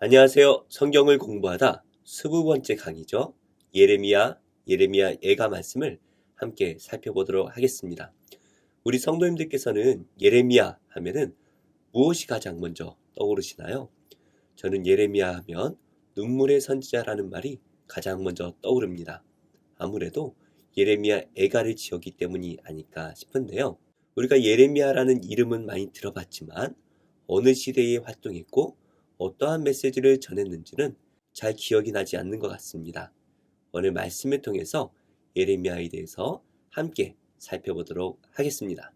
안녕하세요. 성경을 공부하다 20번째 강의죠. 예레미야애가 말씀을 함께 살펴보도록 하겠습니다. 우리 성도님들께서는 예레미야 하면은 무엇이 가장 먼저 떠오르시나요? 저는 예레미야 하면 눈물의 선지자라는 말이 가장 먼저 떠오릅니다. 아무래도 예레미야 애가를 지었기 때문이 아닐까 싶은데요. 우리가 예레미야라는 이름은 많이 들어봤지만 어느 시대에 활동했고 어떠한 메시지를 전했는지는 잘 기억이 나지 않는 것 같습니다. 오늘 말씀을 통해서 예레미야에 대해서 함께 살펴보도록 하겠습니다.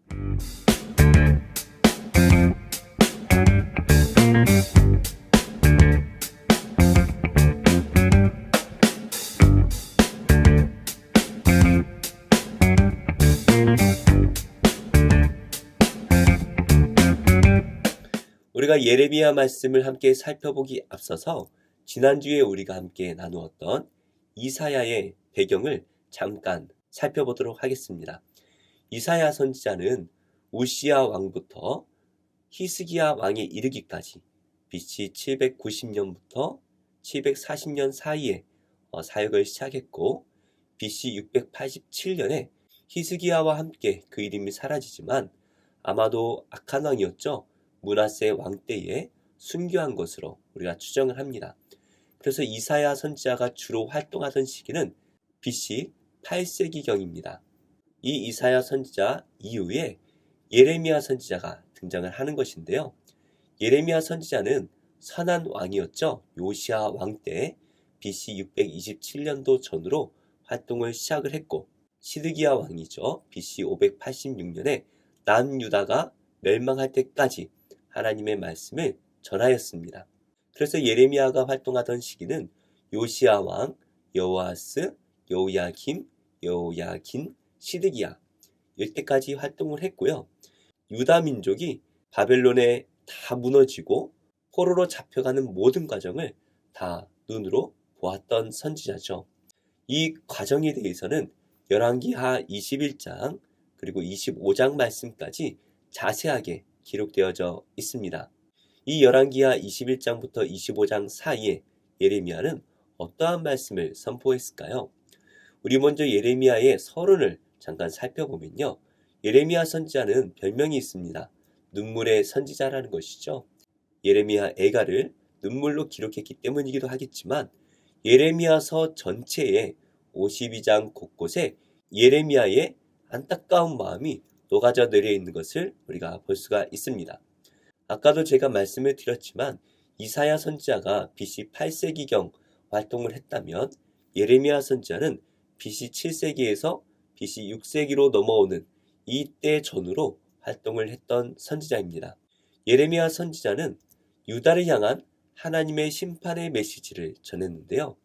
우리가 예레미야 말씀을 함께 살펴보기 앞서서 지난주에 우리가 함께 나누었던 이사야의 배경을 잠깐 살펴보도록 하겠습니다. 이사야 선지자는 우시야 왕부터 히스기야 왕에 이르기까지 BC 790년부터 740년 사이에 사역을 시작했고 BC 687년에 히스기야와 함께 그 이름이 사라지지만 아마도 악한 왕이었죠. 므낫세 왕 때에 순교한 것으로 우리가 추정을 합니다. 그래서 이사야 선지자가 주로 활동하던 시기는 BC 8세기경입니다. 이 이사야 선지자 이후에 예레미야 선지자가 등장을 하는 것인데요. 예레미야 선지자는 선한 왕이었죠. 요시야 왕 때 BC 627년도 전으로 활동을 시작을 했고 시드기야 왕이죠. BC 586년에 남유다가 멸망할 때까지 하나님의 말씀을 전하였습니다. 그래서 예레미야가 활동하던 시기는 요시야 왕, 여호아스, 여호야김, 여호야긴, 시드기야 이때까지 활동을 했고요. 유다 민족이 바벨론에 다 무너지고 포로로 잡혀가는 모든 과정을 다 눈으로 보았던 선지자죠. 이 과정에 대해서는 열왕기하 21장 그리고 25장 말씀까지 자세하게 기록되어져 있습니다. 이 열왕기하 21장부터 25장 사이에 예레미야는 어떠한 말씀을 선포했을까요? 우리 먼저 예레미야의 서론을 잠깐 살펴보면요. 예레미야 선지자는 별명이 있습니다. 눈물의 선지자라는 것이죠. 예레미야 애가를 눈물로 기록했기 때문이기도 하겠지만 예레미야서 전체에 52장 곳곳에 예레미야의 안타까운 마음이 녹아져 내려 있는 것을 우리가 볼 수가 있습니다. 아까도 제가 말씀을 드렸지만 이사야 선지자가 BC 8세기경 활동을 했다면 예레미야 선지자는 BC 7세기에서 BC 6세기로 넘어오는 이때 전후로 활동을 했던 선지자입니다. 예레미야 선지자는 유다를 향한 하나님의 심판의 메시지를 전했는데요.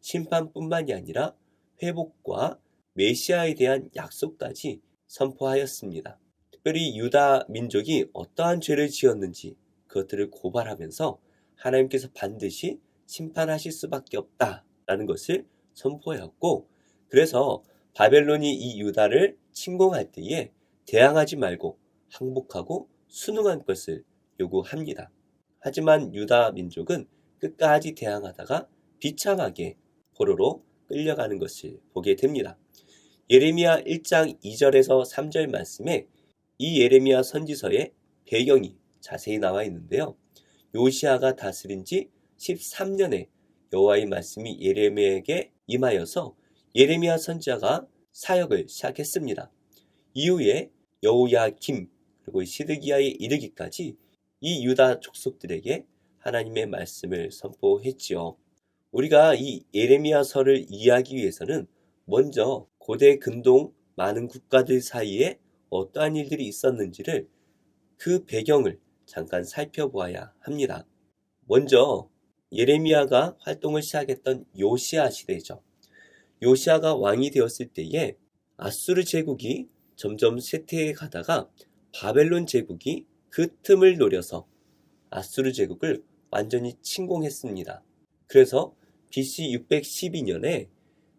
심판뿐만이 아니라 회복과 메시아에 대한 약속까지 선포하였습니다. 특별히 유다 민족이 어떠한 죄를 지었는지 그것들을 고발하면서 하나님께서 반드시 심판하실 수밖에 없다라는 것을 선포하였고 그래서 바벨론이 이 유다를 침공할 때에 대항하지 말고 항복하고 순응한 것을 요구합니다. 하지만 유다 민족은 끝까지 대항하다가 비참하게 포로로 끌려가는 것을 보게 됩니다. 예레미야 1장 2절에서 3절 말씀에 이 예레미야 선지서의 배경이 자세히 나와 있는데요. 요시야가 다스린 지 13년에 여호와의 말씀이 예레미야에게 임하여서 예레미야 선지자가 사역을 시작했습니다. 이후에 여호야김 그리고 시드기야에 이르기까지 이 유다 족속들에게 하나님의 말씀을 선포했지요. 우리가 이 예레미야서를 이해하기 위해서는 먼저 고대 근동 많은 국가들 사이에 어떠한 일들이 있었는지를 그 배경을 잠깐 살펴보아야 합니다. 먼저 예레미야가 활동을 시작했던 요시야 시대죠. 요시야가 왕이 되었을 때에 아수르 제국이 점점 쇠퇴해 가다가 바벨론 제국이 그 틈을 노려서 아수르 제국을 완전히 침공했습니다. 그래서 BC 612년에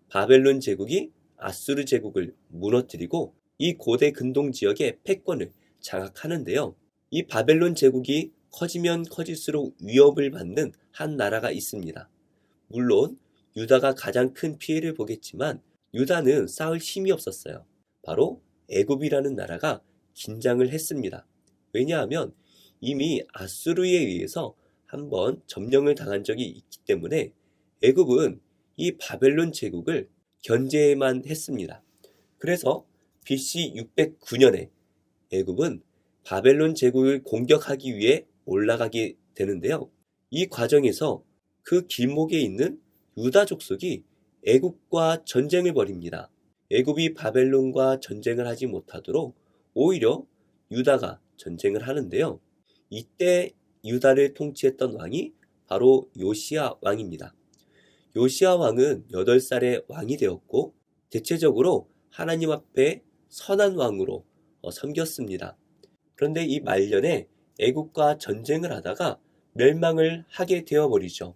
바벨론 제국이 아수르 제국을 무너뜨리고 이 고대 근동 지역의 패권을 장악하는데요. 이 바벨론 제국이 커지면 커질수록 위협을 받는 한 나라가 있습니다. 물론 유다가 가장 큰 피해를 보겠지만 유다는 싸울 힘이 없었어요. 바로 애굽이라는 나라가 긴장을 했습니다. 왜냐하면 이미 아수르에 의해서 한번 점령을 당한 적이 있기 때문에 애굽은 이 바벨론 제국을 견제만 했습니다. 그래서 BC 609년에 애굽은 바벨론 제국을 공격하기 위해 올라가게 되는데요. 이 과정에서 그 길목에 있는 유다 족속이 애굽과 전쟁을 벌입니다. 애굽이 바벨론과 전쟁을 하지 못하도록 오히려 유다가 전쟁을 하는데요. 이때 유다를 통치했던 왕이 바로 요시야 왕입니다. 요시야 왕은 8살에 왕이 되었고 대체적으로 하나님 앞에 선한 왕으로 섬겼습니다. 그런데 이 말년에 애국과 전쟁을 하다가 멸망을 하게 되어버리죠.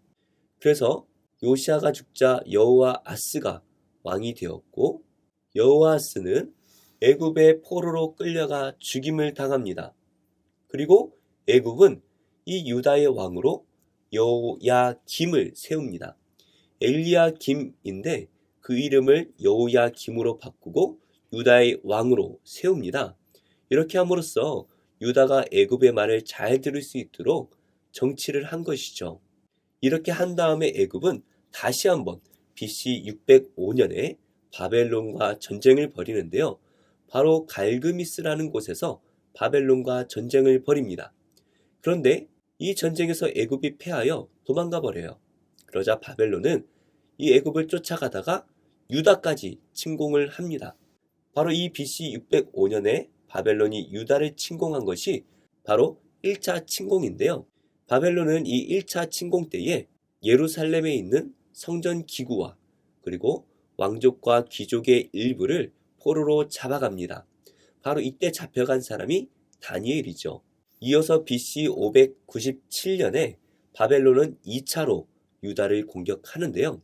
그래서 요시야가 죽자 여호아하스가 왕이 되었고 여호아하스는 애굽의 포로로 끌려가 죽임을 당합니다. 그리고 애굽은 이 유다의 왕으로 여호야김을 세웁니다. 엘리야김인데 그 이름을 여호야김으로 바꾸고 유다의 왕으로 세웁니다. 이렇게 함으로써 유다가 애굽의 말을 잘 들을 수 있도록 정치를 한 것이죠. 이렇게 한 다음에 애굽은 다시 한번 BC 605년에 바벨론과 전쟁을 벌이는데요. 바로 갈그미스라는 곳에서 바벨론과 전쟁을 벌입니다. 그런데 이 전쟁에서 애굽이 패하여 도망가 버려요. 그러자 바벨론은 이 애굽을 쫓아가다가 유다까지 침공을 합니다. 바로 이 BC 605년에 바벨론이 유다를 침공한 것이 바로 1차 침공인데요. 바벨론은 이 1차 침공 때에 예루살렘에 있는 성전 기구와 그리고 왕족과 귀족의 일부를 포로로 잡아갑니다. 바로 이때 잡혀간 사람이 다니엘이죠. 이어서 BC 597년에 바벨론은 2차로 유다를 공격하는데요.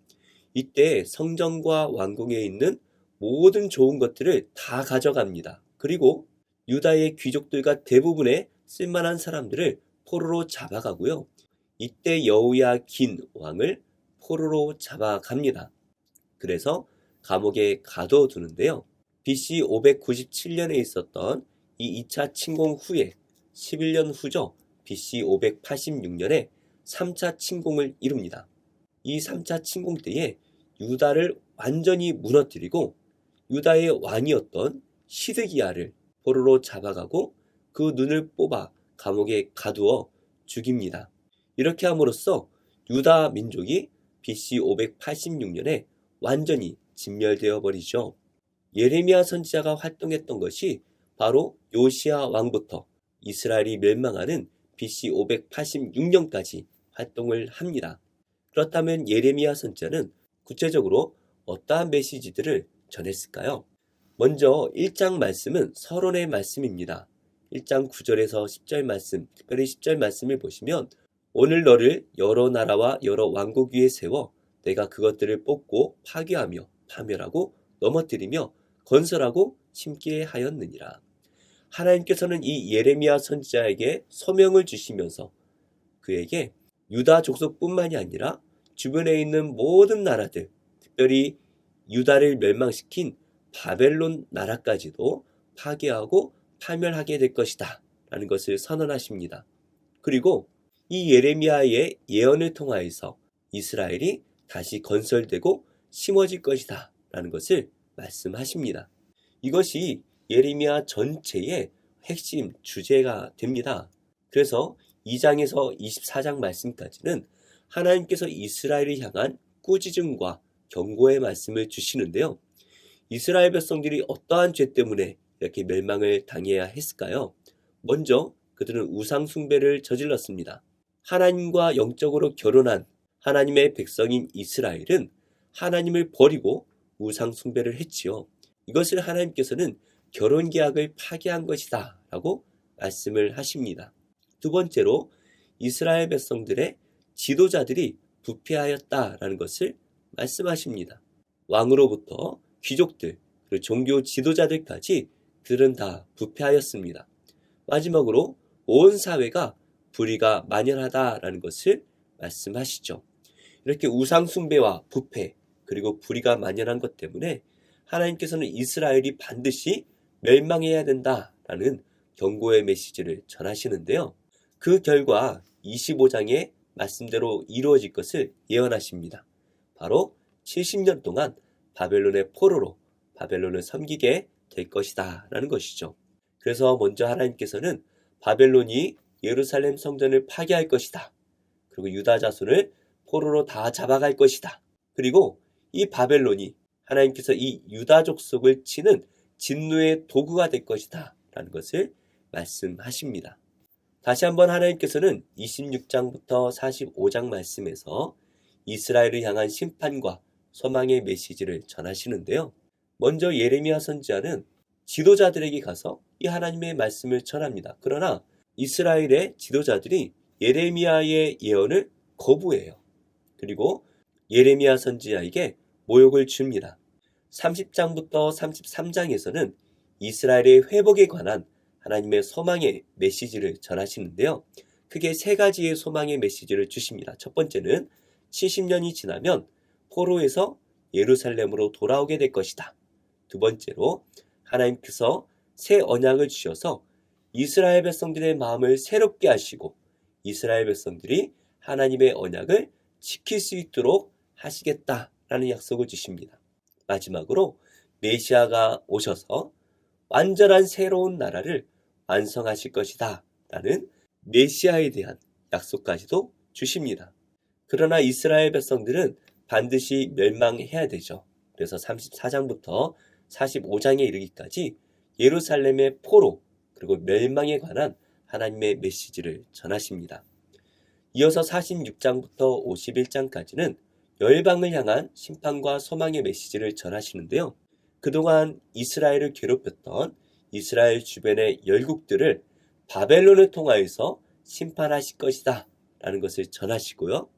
이때 성전과 왕궁에 있는 모든 좋은 것들을 다 가져갑니다. 그리고 유다의 귀족들과 대부분의 쓸만한 사람들을 포로로 잡아가고요. 이때 여호야긴 왕을 포로로 잡아갑니다. 그래서 감옥에 가둬두는데요. BC 597년에 있었던 이 2차 침공 후에 11년 후죠. BC 586년에 3차 침공을 이룹니다. 이 3차 침공 때에 유다를 완전히 무너뜨리고 유다의 왕이었던 시드기야를 포로로 잡아가고 그 눈을 뽑아 감옥에 가두어 죽입니다. 이렇게 함으로써 유다 민족이 BC 586년에 완전히 진멸되어 버리죠. 예레미야 선지자가 활동했던 것이 바로 요시야 왕부터 이스라엘이 멸망하는 BC 586년까지 활동을 합니다. 그렇다면 예레미야 선지자는 구체적으로 어떠한 메시지들을 전했을까요? 먼저 1장 말씀은 서론의 말씀입니다. 1장 9절에서 10절 말씀, 특별히 10절 말씀을 보시면 오늘 너를 여러 나라와 여러 왕국 위에 세워 내가 그것들을 뽑고 파괴하며 파멸하고 넘어뜨리며 건설하고 심게 하였느니라. 하나님께서는 이 예레미야 선지자에게 소명을 주시면서 그에게 유다 족속뿐만이 아니라 주변에 있는 모든 나라들, 특별히 유다를 멸망시킨 바벨론 나라까지도 파괴하고 파멸하게 될 것이다 라는 것을 선언하십니다. 그리고 이 예레미야의 예언을 통하여서 이스라엘이 다시 건설되고 심어질 것이다 라는 것을 말씀하십니다. 이것이 예레미야 전체의 핵심 주제가 됩니다. 그래서 2장에서 24장 말씀까지는 하나님께서 이스라엘을 향한 꾸짖음과 경고의 말씀을 주시는데요. 이스라엘 백성들이 어떠한 죄 때문에 이렇게 멸망을 당해야 했을까요? 먼저 그들은 우상 숭배를 저질렀습니다. 하나님과 영적으로 결혼한 하나님의 백성인 이스라엘은 하나님을 버리고 우상 숭배를 했지요. 이것을 하나님께서는 결혼 계약을 파기한 것이다 라고 말씀을 하십니다. 두 번째로 이스라엘 백성들의 지도자들이 부패하였다라는 것을 말씀하십니다. 왕으로부터 귀족들, 그리고 종교 지도자들까지 그들은 다 부패하였습니다. 마지막으로 온 사회가 불의가 만연하다라는 것을 말씀하시죠. 이렇게 우상 숭배와 부패 그리고 불의가 만연한 것 때문에 하나님께서는 이스라엘이 반드시 멸망해야 된다라는 경고의 메시지를 전하시는데요. 그 결과 25장의 말씀대로 이루어질 것을 예언하십니다. 바로 70년 동안 바벨론의 포로로 바벨론을 섬기게 될 것이다 라는 것이죠. 그래서 먼저 하나님께서는 바벨론이 예루살렘 성전을 파괴할 것이다. 그리고 유다 자손을 포로로 다 잡아갈 것이다. 그리고 이 바벨론이 하나님께서 이 유다 족속을 치는 진노의 도구가 될 것이다 라는 것을 말씀하십니다. 다시 한번 하나님께서는 26장부터 45장 말씀에서 이스라엘을 향한 심판과 소망의 메시지를 전하시는데요. 먼저 예레미야 선지자는 지도자들에게 가서 이 하나님의 말씀을 전합니다. 그러나 이스라엘의 지도자들이 예레미야의 예언을 거부해요. 그리고 예레미야 선지자에게 모욕을 줍니다. 30장부터 33장에서는 이스라엘의 회복에 관한 하나님의 소망의 메시지를 전하시는데요. 크게 세 가지의 소망의 메시지를 주십니다. 첫 번째는 70년이 지나면 포로에서 예루살렘으로 돌아오게 될 것이다. 두 번째로 하나님께서 새 언약을 주셔서 이스라엘 백성들의 마음을 새롭게 하시고 이스라엘 백성들이 하나님의 언약을 지킬 수 있도록 하시겠다라는 약속을 주십니다. 마지막으로 메시아가 오셔서 완전한 새로운 나라를 완성하실 것이다 라는 메시아에 대한 약속까지도 주십니다. 그러나 이스라엘 백성들은 반드시 멸망해야 되죠. 그래서 34장부터 45장에 이르기까지 예루살렘의 포로 그리고 멸망에 관한 하나님의 메시지를 전하십니다. 이어서 46장부터 51장까지는 열방을 향한 심판과 소망의 메시지를 전하시는데요. 그동안 이스라엘을 괴롭혔던 이스라엘 주변의 열국들을 바벨론을 통하여서 심판하실 것이다 라는 것을 전하시고요.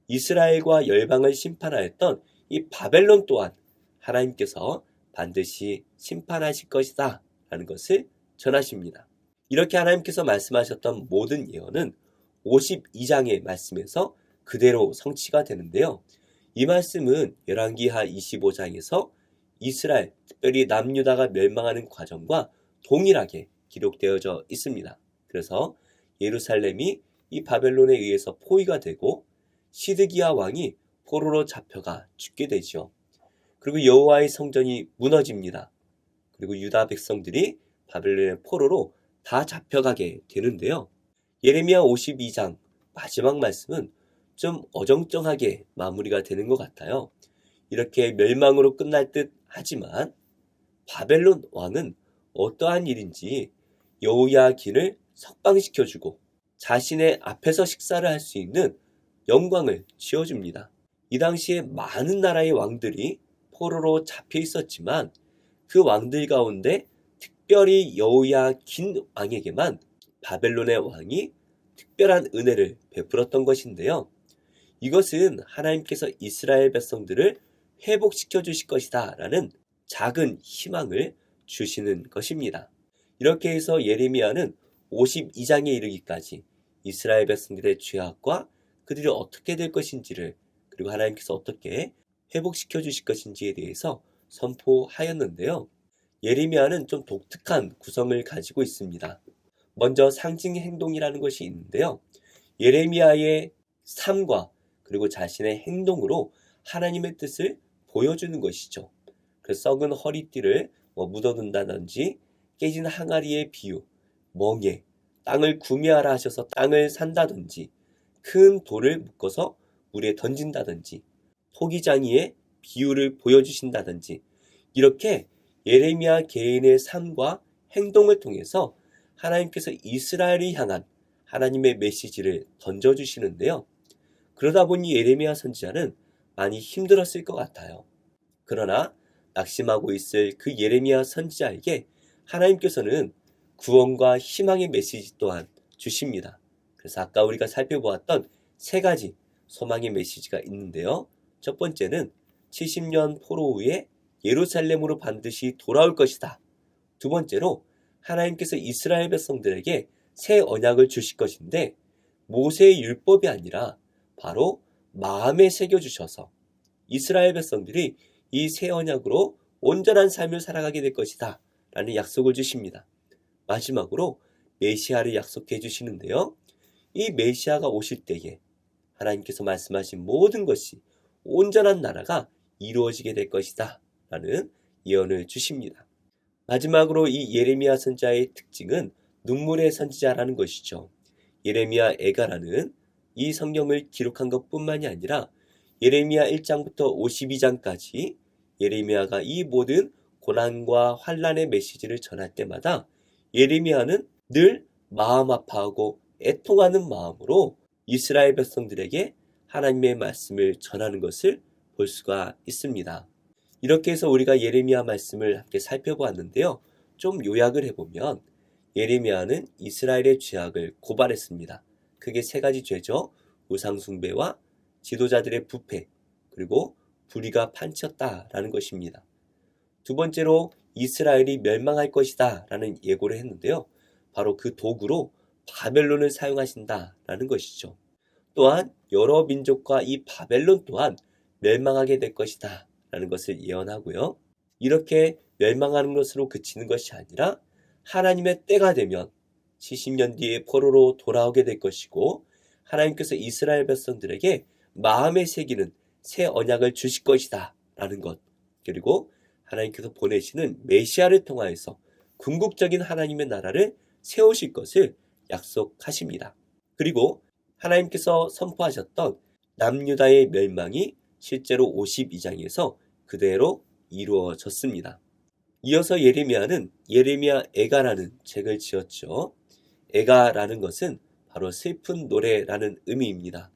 이스라엘과 열방을 심판하였던 이 바벨론 또한 하나님께서 반드시 심판하실 것이다 라는 것을 전하십니다. 이렇게 하나님께서 말씀하셨던 모든 예언은 52장의 말씀에서 그대로 성취가 되는데요. 이 말씀은 열왕기하 25장에서 이스라엘, 특별히 남유다가 멸망하는 과정과 동일하게 기록되어져 있습니다. 그래서 예루살렘이 이 바벨론에 의해서 포위가 되고 시드기야 왕이 포로로 잡혀가 죽게 되죠. 그리고 여호와의 성전이 무너집니다. 그리고 유다 백성들이 바벨론의 포로로 다 잡혀가게 되는데요. 예레미야 52장 마지막 말씀은 좀 어정쩡하게 마무리가 되는 것 같아요. 이렇게 멸망으로 끝날 듯 하지만 바벨론 왕은 어떠한 일인지 여호야긴을 석방시켜주고 자신의 앞에서 식사를 할 수 있는 영광을 지어줍니다. 이 당시에 많은 나라의 왕들이 포로로 잡혀 있었지만 그 왕들 가운데 특별히 여호야긴 왕에게만 바벨론의 왕이 특별한 은혜를 베풀었던 것인데요. 이것은 하나님께서 이스라엘 백성들을 회복시켜 주실 것이다 라는 작은 희망을 주시는 것입니다. 이렇게 해서 예레미야는 52장에 이르기까지 이스라엘 백성들의 죄악과 그들이 어떻게 될 것인지를 그리고 하나님께서 어떻게 회복시켜 주실 것인지에 대해서 선포하였는데요. 예레미야는 좀 독특한 구성을 가지고 있습니다. 먼저 상징 행동이라는 것이 있는데요. 예레미야의 삶과 그리고 자신의 행동으로 하나님의 뜻을 보여주는 것이죠. 그 썩은 허리띠를 묻어둔다든지 깨진 항아리의 비유, 멍에, 땅을 구매하라 하셔서 땅을 산다든지 큰 돌을 묶어서 물에 던진다든지 토기장이의 비유를 보여주신다든지 이렇게 예레미야 개인의 삶과 행동을 통해서 하나님께서 이스라엘을 향한 하나님의 메시지를 던져주시는데요. 그러다 보니 예레미야 선지자는 많이 힘들었을 것 같아요. 그러나 낙심하고 있을 그 예레미야 선지자에게 하나님께서는 구원과 희망의 메시지 또한 주십니다. 그래서 아까 우리가 살펴보았던 세 가지 소망의 메시지가 있는데요. 첫 번째는 70년 포로 후에 예루살렘으로 반드시 돌아올 것이다. 두 번째로 하나님께서 이스라엘 백성들에게 새 언약을 주실 것인데 모세의 율법이 아니라 바로 마음에 새겨주셔서 이스라엘 백성들이 이 새 언약으로 온전한 삶을 살아가게 될 것이다 라는 약속을 주십니다. 마지막으로 메시아를 약속해 주시는데요. 이 메시아가 오실 때에 하나님께서 말씀하신 모든 것이 온전한 나라가 이루어지게 될 것이다 라는 예언을 주십니다. 마지막으로 이 예레미야 선지자의 특징은 눈물의 선지자라는 것이죠. 예레미야 애가라는 이 성경을 기록한 것뿐만이 아니라 예레미야 1장부터 52장까지 예레미야가 이 모든 고난과 환난의 메시지를 전할 때마다 예레미야는 늘 마음 아파하고 애통하는 마음으로 이스라엘 백성들에게 하나님의 말씀을 전하는 것을 볼 수가 있습니다. 이렇게 해서 우리가 예레미야 말씀을 함께 살펴보았는데요. 좀 요약을 해보면 예레미야는 이스라엘의 죄악을 고발했습니다. 크게 세 가지 죄죠. 우상숭배와 지도자들의 부패, 그리고 불의가 판치었다라는 것입니다. 두 번째로 이스라엘이 멸망할 것이다 라는 예고를 했는데요. 바로 그 도구로 바벨론을 사용하신다라는 것이죠. 또한 여러 민족과 이 바벨론 또한 멸망하게 될 것이다 라는 것을 예언하고요. 이렇게 멸망하는 것으로 그치는 것이 아니라 하나님의 때가 되면 70년 뒤에 포로로 돌아오게 될 것이고 하나님께서 이스라엘 백성들에게 마음에 새기는 새 언약을 주실 것이다 라는 것, 그리고 하나님께서 보내시는 메시아를 통하여서 궁극적인 하나님의 나라를 세우실 것을 약속하십니다. 그리고 하나님께서 선포하셨던 남유다의 멸망이 실제로 52장에서 그대로 이루어졌습니다. 이어서 예레미야는 예레미야 애가라는 책을 지었죠. 애가라는 것은 바로 슬픈 노래라는 의미입니다.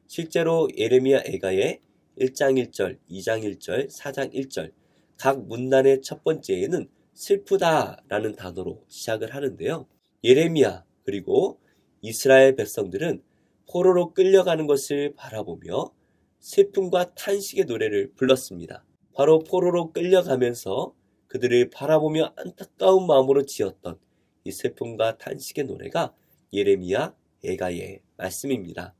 실제로 예레미야 애가의 1장 1절, 2장 1절, 4장 1절 각 문단의 첫 번째에는 슬프다라는 단어로 시작을 하는데요. 예레미야 그리고 이스라엘 백성들은 포로로 끌려가는 것을 바라보며 슬픔과 탄식의 노래를 불렀습니다. 바로 포로로 끌려가면서 그들을 바라보며 안타까운 마음으로 지었던 이 슬픔과 탄식의 노래가 예레미야 애가의 말씀입니다.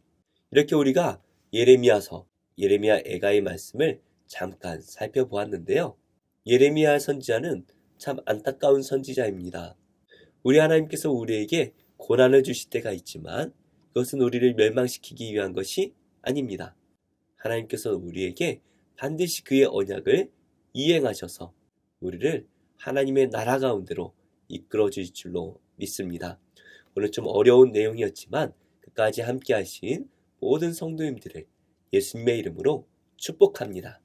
이렇게 우리가 예레미야서, 예레미야 애가의 말씀을 잠깐 살펴보았는데요. 예레미야 선지자는 참 안타까운 선지자입니다. 우리 하나님께서 우리에게 고난을 주실 때가 있지만 그것은 우리를 멸망시키기 위한 것이 아닙니다. 하나님께서 우리에게 반드시 그의 언약을 이행하셔서 우리를 하나님의 나라 가운데로 이끌어 주실 줄로 믿습니다. 오늘 좀 어려운 내용이었지만 끝까지 함께 하신 모든 성도님들을 예수님의 이름으로 축복합니다.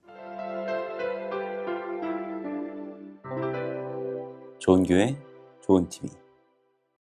좋은 교회, 좋은 TV